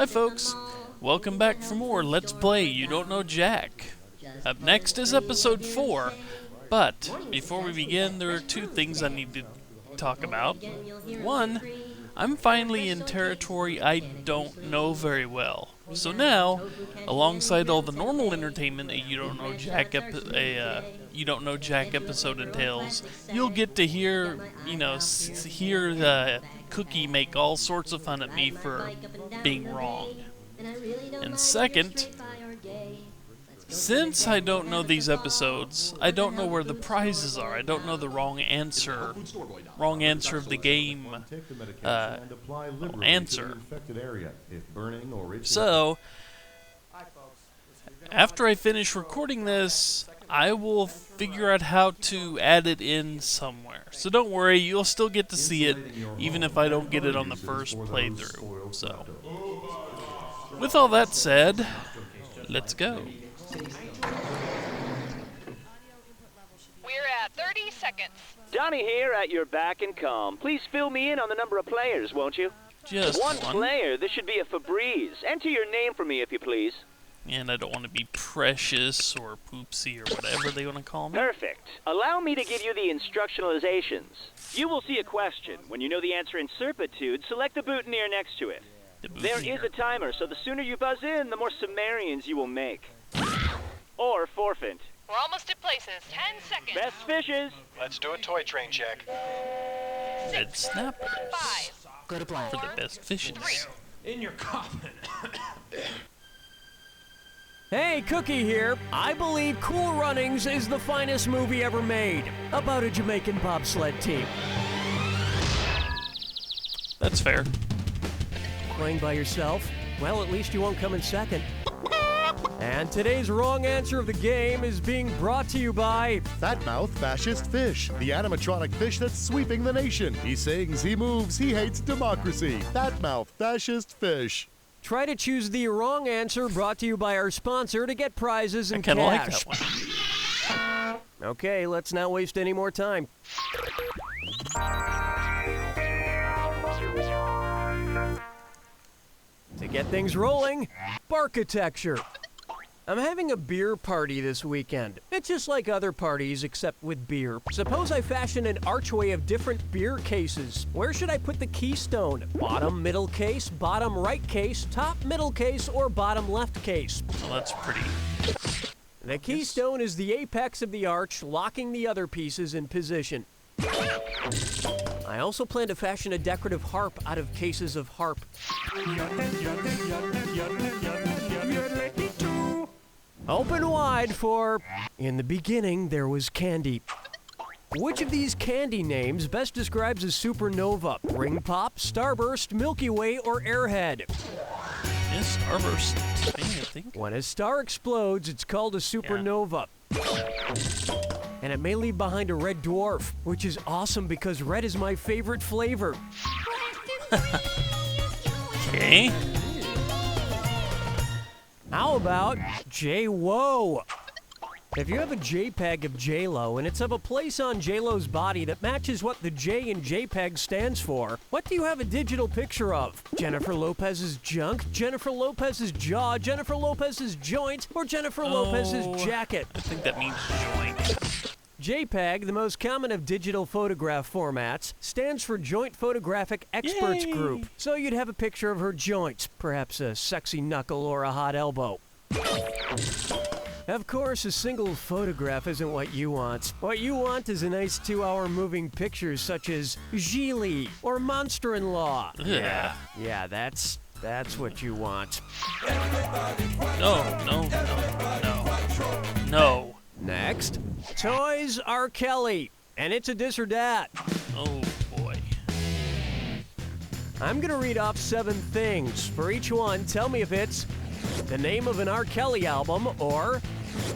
Hi folks, welcome back for more Let's Play You Don't Know Jack. Up next is episode 4, but before we begin there are two things I need to talk about. One, I'm finally in territory I don't know very well. So now, alongside all the normal entertainment a You Don't Know Jack episode entails, you'll get to hear, hear the Cookie make all sorts of fun at me for being wrong. And second, since I don't know these episodes, I don't know where the prizes are. I don't know the wrong answer of the game answer. So, after I finish recording this, I will figure out how to add it in somewhere. So don't worry, you'll still get to see it, even if I don't get it on the first playthrough. So, with all that said, let's go. We're at 30 seconds. Donnie here at your back and calm. Please fill me in on the number of players, won't you? Just one player. This should be a Febreze. Enter your name for me, if you please. And I don't want to be Precious or Poopsie or whatever they want to call me. Perfect. Allow me to give you the instructionalizations. You will see a question. When you know the answer in Serpitude, select the boutonniere next to it. There is a timer, so the sooner you buzz in, the more Sumerians you will make. Or forfeit. We're almost at places. 10 seconds. Best fishes. Let's do a toy train check. Red snappers. 5. Go to black. For the best fishes. 3. In your coffin. Hey, Cookie here. I believe Cool Runnings is the finest movie ever made about a Jamaican bobsled team. That's fair. Playing by yourself? Well, at least you won't come in second. And today's wrong answer of the game is being brought to you by Fatmouth Fascist Fish, the animatronic fish that's sweeping the nation. He sings, he moves, he hates democracy. Fatmouth Fascist Fish. Try to choose the wrong answer, brought to you by our sponsor, to get prizes and I kinda like cash. that one. Okay, let's not waste any more time. To get things rolling, Barkitecture. I'm having a beer party this weekend. It's just like other parties, except with beer. Suppose I fashion an archway of different beer cases. Where should I put the keystone? Bottom middle case, bottom right case, top middle case, or bottom left case? Well, that's pretty. The keystone is the apex of the arch, locking the other pieces in position. I also plan to fashion a decorative harp out of cases of harp. Open wide for In the Beginning There Was Candy. Which of these candy names best describes a supernova? Ring Pop, Starburst, Milky Way, or Airhead? Yes, Starburst thing, I think. When a star explodes, it's called a supernova. And it may leave behind a red dwarf, which is awesome because red is my favorite flavor. Okay. How about J-Wo? If you have a JPEG of J-Lo and it's of a place on J-Lo's body that matches what the J in JPEG stands for, what do you have a digital picture of? Jennifer Lopez's junk, Jennifer Lopez's jaw, Jennifer Lopez's joint, or Jennifer Lopez's jacket? I think that means joint. JPEG, the most common of digital photograph formats, stands for Joint Photographic Experts Yay! Group. So you'd have a picture of her joints, perhaps a sexy knuckle or a hot elbow. Of course, a single photograph isn't what you want. What you want is a nice 2-hour moving picture such as Geely or Monster-in-Law. Yeah. Yeah, that's what you want. No. Next, Toys R. Kelly, and it's a this or that. Oh boy. I'm gonna read off 7 things. For each one, tell me if it's the name of an R. Kelly album or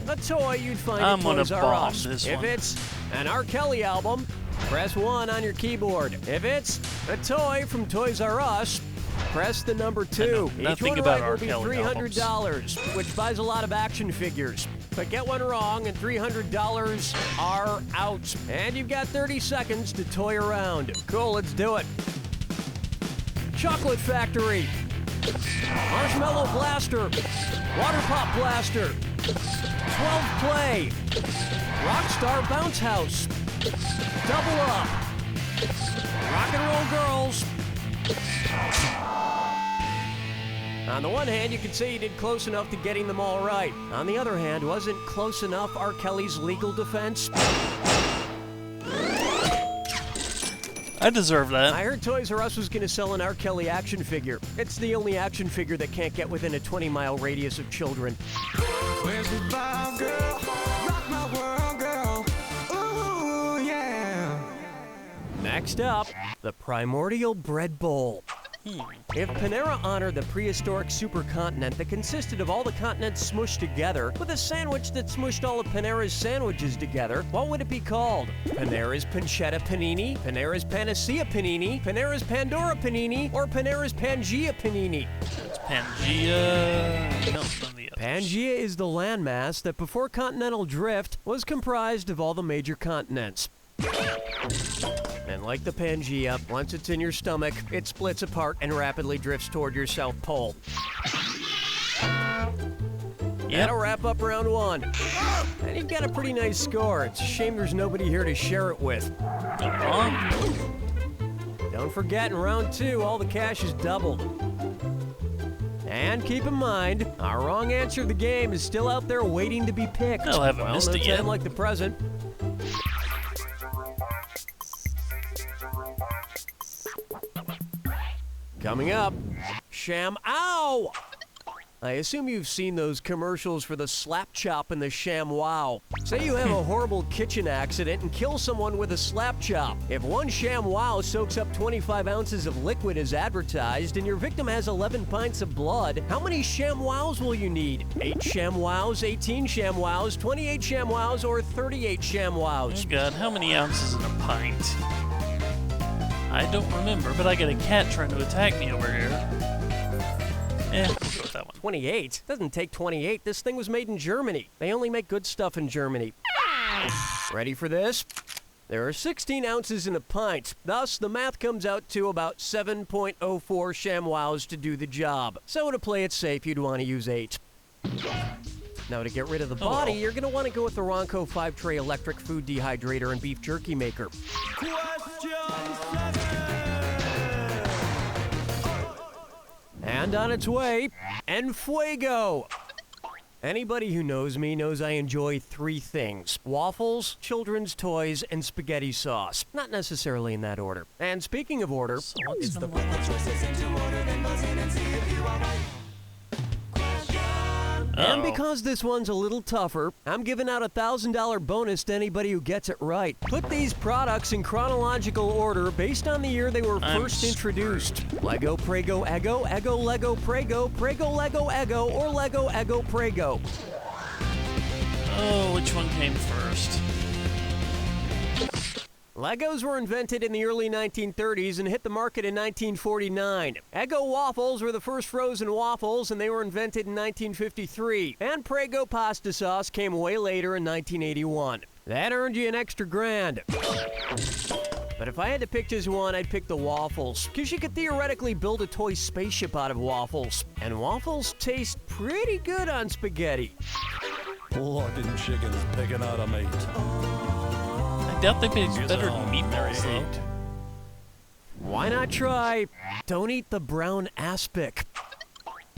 a toy you'd find I'm at gonna Toys R bomb Us. this If one. it's an R. Kelly album, press 1 on your keyboard. If it's a toy from Toys R Us, press the number 2. I know Each nothing one about right R. will be Kelly $300, which buys a lot of action figures. But get one wrong and $300 are out. And you've got 30 seconds to toy around. Cool, let's do it. Chocolate Factory. Marshmallow Blaster, Water Pop Blaster, 12 Play, Rockstar Bounce House, Double Up, Rock and Roll Girls. On the one hand, you could say you did close enough to getting them all right. On the other hand, wasn't close enough R. Kelly's legal defense? I deserve that. I heard Toys R Us was going to sell an R. Kelly action figure. It's the only action figure that can't get within a 20-mile radius of children. Where's the vibe, girl? Rock my world, girl. Ooh, yeah. Next up, the Primordial Bread Bowl. If Panera honored the prehistoric supercontinent that consisted of all the continents smushed together with a sandwich that smushed all of Panera's sandwiches together, what would it be called? Panera's Pancetta Panini, Panera's Panacea Panini, Panera's Pandora Panini, or Panera's Pangea Panini? It's Pangea. No, none of the others. Pangea is the landmass that before continental drift was comprised of all the major continents. And like the Pangea, once it's in your stomach, it splits apart and rapidly drifts toward your South Pole. That'll wrap up round one. And you've got a pretty nice score. It's a shame there's nobody here to share it with. Don't forget, in round two, all the cash is doubled. And keep in mind, our wrong answer of the game is still out there waiting to be picked. I'll have a missed no it time yet. like the present. Coming up, Sham Ow! I assume you've seen those commercials for the slap chop and the Sham Wow. Say you have a horrible kitchen accident and kill someone with a slap chop. If one Sham Wow soaks up 25 ounces of liquid as advertised and your victim has 11 pints of blood, how many Sham Wows will you need? 8 Sham Wows, 18 Sham Wows, 28 Sham Wows, or 38 Sham Wows? Oh God, how many ounces in a pint? I don't remember, but I got a cat trying to attack me over here. We'll go with that one. 28? Doesn't take 28. This thing was made in Germany. They only make good stuff in Germany. Ready for this? There are 16 ounces in a pint. Thus, the math comes out to about 7.04 ShamWows to do the job. So to play it safe, you'd want to use 8. Now, to get rid of the body, you're going to want to go with the Ronco 5-tray electric food dehydrator and beef jerky maker. And on its way, Enfuego! Anybody who knows me knows I enjoy 3 things: waffles, children's toys, and spaghetti sauce. Not necessarily in that order. And speaking of order, So what's it's the number And because this one's a little tougher, I'm giving out a $1,000 bonus to anybody who gets it right. Put these products in chronological order based on the year they were first introduced. Lego Prego Eggo, Eggo Lego Prego, Prego Lego Eggo, or Lego Eggo Prego. Oh, which one came first? Legos were invented in the early 1930s and hit the market in 1949. Eggo waffles were the first frozen waffles, and they were invented in 1953. And Prego pasta sauce came way later in 1981. That earned you an extra grand. But if I had to pick just one, I'd pick the waffles, because you could theoretically build a toy spaceship out of waffles. And waffles taste pretty good on spaghetti. Fucking chickens picking out a mate. I doubt they taste better than meatballs, though. Why not try Don't Eat the Brown Aspic?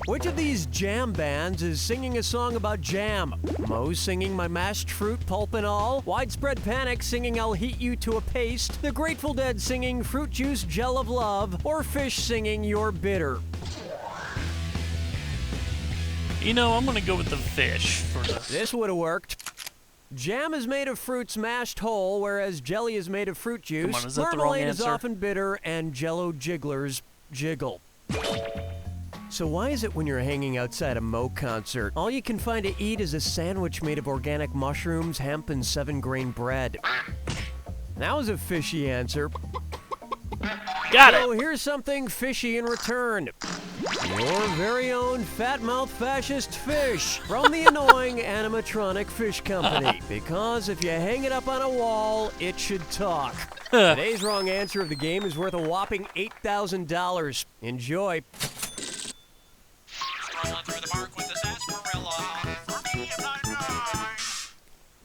Which of these jam bands is singing a song about jam? Moe's singing My Mashed Fruit, Pulp and All, Widespread Panic singing I'll Heat You to a Paste, The Grateful Dead singing Fruit Juice, Gel of Love, or Fish singing You're Bitter? You know, I'm gonna go with the Fish for the... This would have worked. Jam is made of fruits mashed whole, whereas jelly is made of fruit juice. Come on, is that the wrong Marmalade is answer? often bitter, and Jell-O jigglers jiggle. So why is it when you're hanging outside a Moe concert, all you can find to eat is a sandwich made of organic mushrooms, hemp, and 7-grain bread? That was a fishy answer. Got So it! here's something fishy in return. Your very own fat-mouthed fascist fish from the annoying animatronic fish company. Because if you hang it up on a wall, it should talk. Today's wrong answer of the game is worth a whopping $8,000. Enjoy. rolling through the park with the sarsaparilla. For me,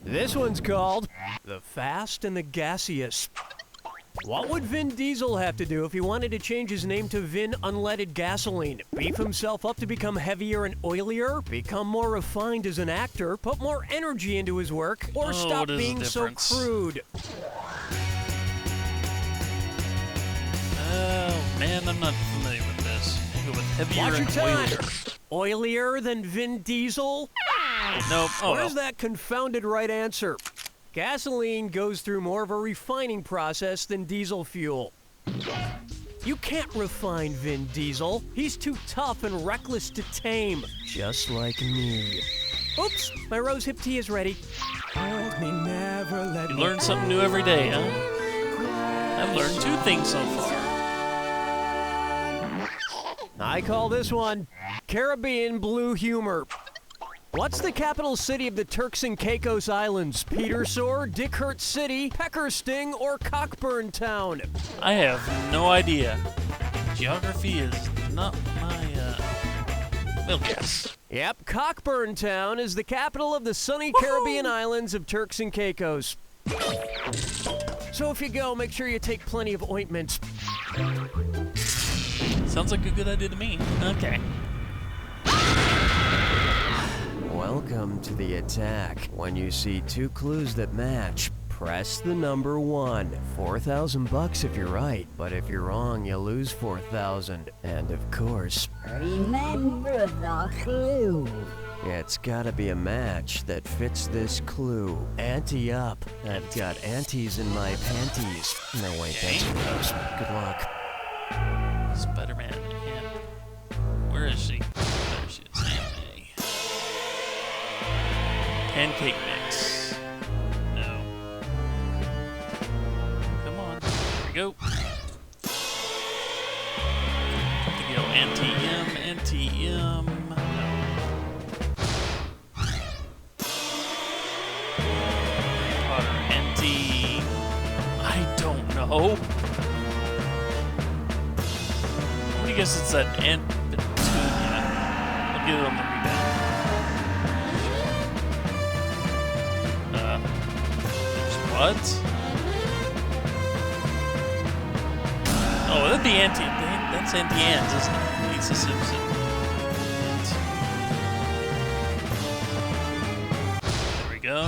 This one's called The Fast and the Gaseous. What would Vin Diesel have to do if he wanted to change his name to Vin Unleaded Gasoline? Beef himself up to become heavier and oilier? Become more refined as an actor? Put more energy into his work? Or stop what is the being so difference? crude? Oh, man, I'm not familiar with this. We'll go with heavier Watch your and time. oilier. Oilier than Vin Diesel? Nope. Oh, well. Where's that confounded right answer? Gasoline goes through more of a refining process than diesel fuel. You can't refine Vin Diesel. He's too tough and reckless to tame. Just like me. Oops, my rose hip tea is ready. Let me never let You me learn something new every day, huh? I've learned 2 things so far. I call this one Caribbean Blue Humor. What's the capital city of the Turks and Caicos Islands? Petersore, Dickhurt City, Peckersting, or Cockburn Town? I have no idea. Geography is not my, well, yes. Yep, Cockburn Town is the capital of the sunny Caribbean islands of Turks and Caicos. So if you go, make sure you take plenty of ointments. Sounds like a good idea to me. Okay. Welcome to the attack. When you see 2 clues that match, press the number 1. $4,000 if you're right, but if you're wrong, you lose 4,000. And of course, Remember the clue. it's gotta be a match that fits this clue. Ante up. I've got antes in my panties. No, wait, that's gross. Good luck. Spider-Man. And where is she? There she is. Anime. Pancake mix. No. Come on. There we go. To go anti-M, anti-M. No. Potter anti. I don't know. I guess it's that Ant Petunia. I'll get it on the rebound. There's what? Oh, that'd be that's Auntie Anne's, isn't it? Lisa Simpson. There we go.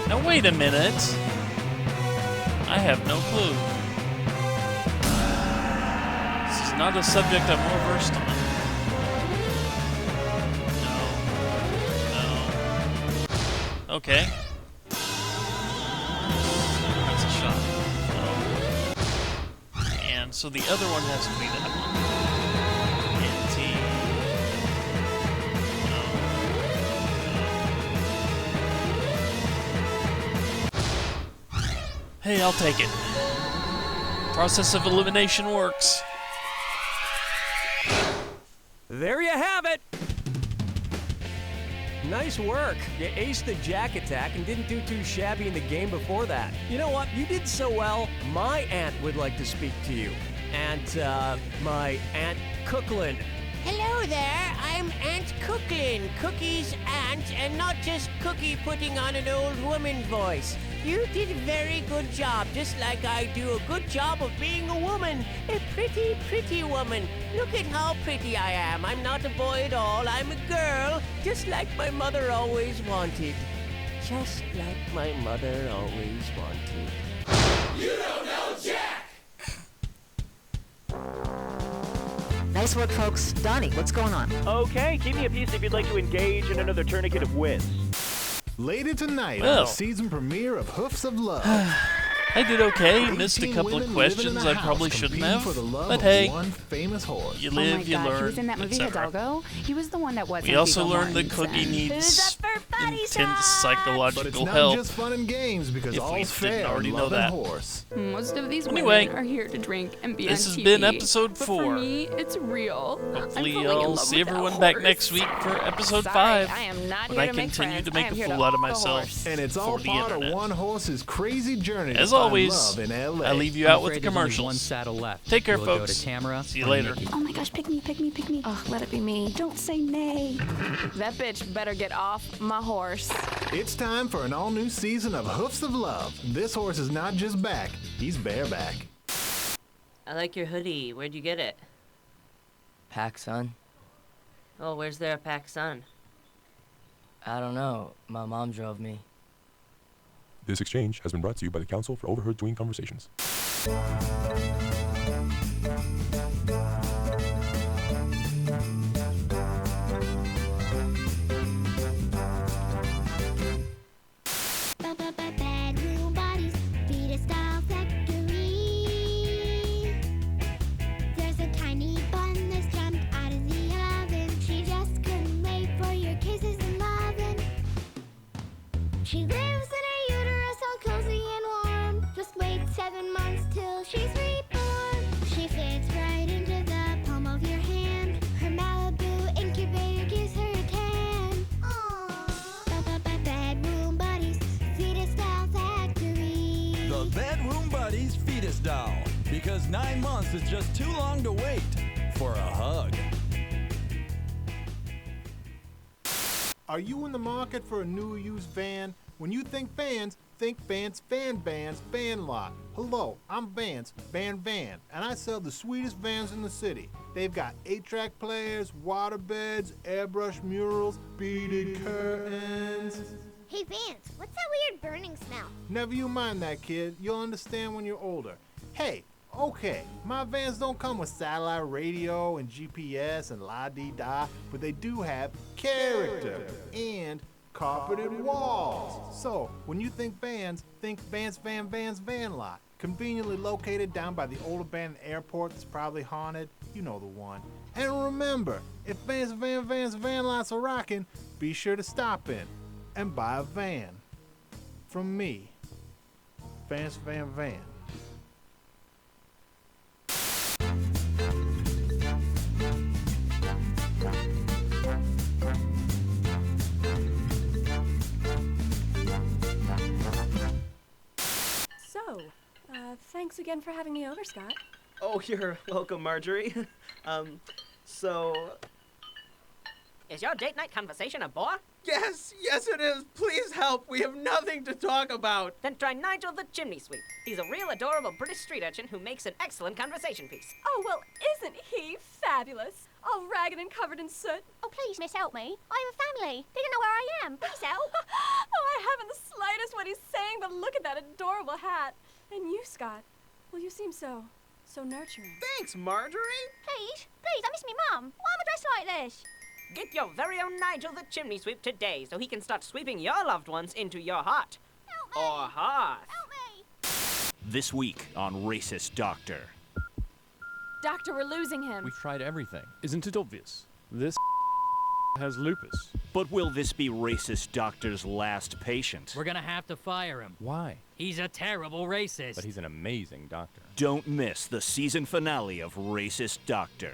Now wait a minute. I have no clue. This is not a subject I'm well versed on. No. Okay. That's a shot. And so the other one has to be that one. Hey, I'll take it. Process of elimination works. There you have it! Nice work. You aced the jack attack and didn't do too shabby in the game before that. You know what? You did so well, my aunt would like to speak to you. And, my Aunt Cooklin. Hello there, I'm Aunt Cooklin, Cookie's aunt, and not just Cookie putting on an old woman voice. You did a very good job, just like I do a good job of being a woman. A pretty, pretty woman. Look at how pretty I am. I'm not a boy at all, I'm a girl, just like my mother always wanted. Just like my mother always wanted. You don't know Jack! Nice work, folks. Donnie, what's going on? Okay, keep me a piece if you'd like to engage in another tourniquet of whiz. Later tonight Well. on the season premiere of Hoofs of Love. I did okay. Missed a 18 couple of women living in questions a I house probably shouldn't competing have. for the love But of hey, one famous horse. you Oh my live, you God, learn, he was in that movie etc. Hidalgo. He was the one that wasn't. We also Viggo learned that Mortensen. Cookie Who's needs up for intense psychological But it's not help. just fun and games because If we all's didn't fair already in know love and that. horse. Most of these Anyway, women are here to drink and be this on has TV. been episode But 4. For me, it's real. Hopefully I'm falling in I'll love see with that everyone back horse. next week for episode Sorry, 5. I am not when here I to make continue friends. to I make am a here to fool out of fuck a myself horse. And it's for all the part internet. of one horse's crazy journey As to find always, love in LA. I leave you I'm out with the afraid there's only commercials. one saddle left. Take care, Will it go folks. to Tamara See you or later. Nikki? Oh my gosh, pick me, pick me, pick me. Oh, let it be me. Don't say nay. That bitch better get off my horse. It's time for an all-new season of Hoofs of Love. This horse is not just back, he's bareback. I like your hoodie. Where'd you get it? PacSun? Oh, where's there a PacSun? I don't know. My mom drove me. This exchange has been brought to you by the Council for Overheard Tween Conversations. Bedroom bodies, feed a style factory. There's a tiny bun that's jumped out of the oven. She just couldn't wait for your kisses and loving. She lives in a uterus all cozy and warm. Just wait 7 months till she's reborn. She fits right into the palm of your hand. Her Malibu incubator gives her a tan. Bedroom buddies, fetus style factory. The Bedroom Buddies Fetus Doll. Because 9 months is just too long to wait for a hug. Are you in the market for a new used van? When you think Vans Van Lot. Hello, I'm Vance Van, and I sell the sweetest vans in the city. They've got 8-track players, water beds, airbrush murals, beaded curtains. Hey Vance, what's that weird burning smell? Never you mind that, kid. You'll understand when you're older. Hey, okay, my vans don't come with satellite radio and GPS and la-dee-da, but they do have character and carpeted walls. So, when you think Vans Van Lot. Conveniently located down by the old abandoned airport that's probably haunted. You know the one. And remember, if Vans Van Lots are rocking, be sure to stop in and buy a van. From me, Vance Van. So, thanks again for having me over, Scott. Oh, you're welcome, Marjorie. So... Is your date night conversation a bore? Yes, it is. Please help. We have nothing to talk about. Then try Nigel the Chimney Sweep. He's a real adorable British street urchin who makes an excellent conversation piece. Oh, well, isn't he fabulous? All ragged and covered in soot. Oh, please, miss, help me. I have a family. They don't know where I am. Please help. Oh, I haven't the slightest what he's saying, but look at that adorable hat. And you, Scott. Well, you seem so nurturing. Thanks, Marjorie. Please, I miss me mum. Why am I dressed like this? Get your very own Nigel the Chimney Sweep today so he can start sweeping your loved ones into your heart. Help me. Or hearth. Help me. This week on Racist Doctor. Doctor, we're losing him. We've tried everything. Isn't it obvious? This has lupus. But will this be Racist Doctor's last patient? We're gonna have to fire him. Why? He's a terrible racist. But he's an amazing doctor. Don't miss the season finale of Racist Doctor.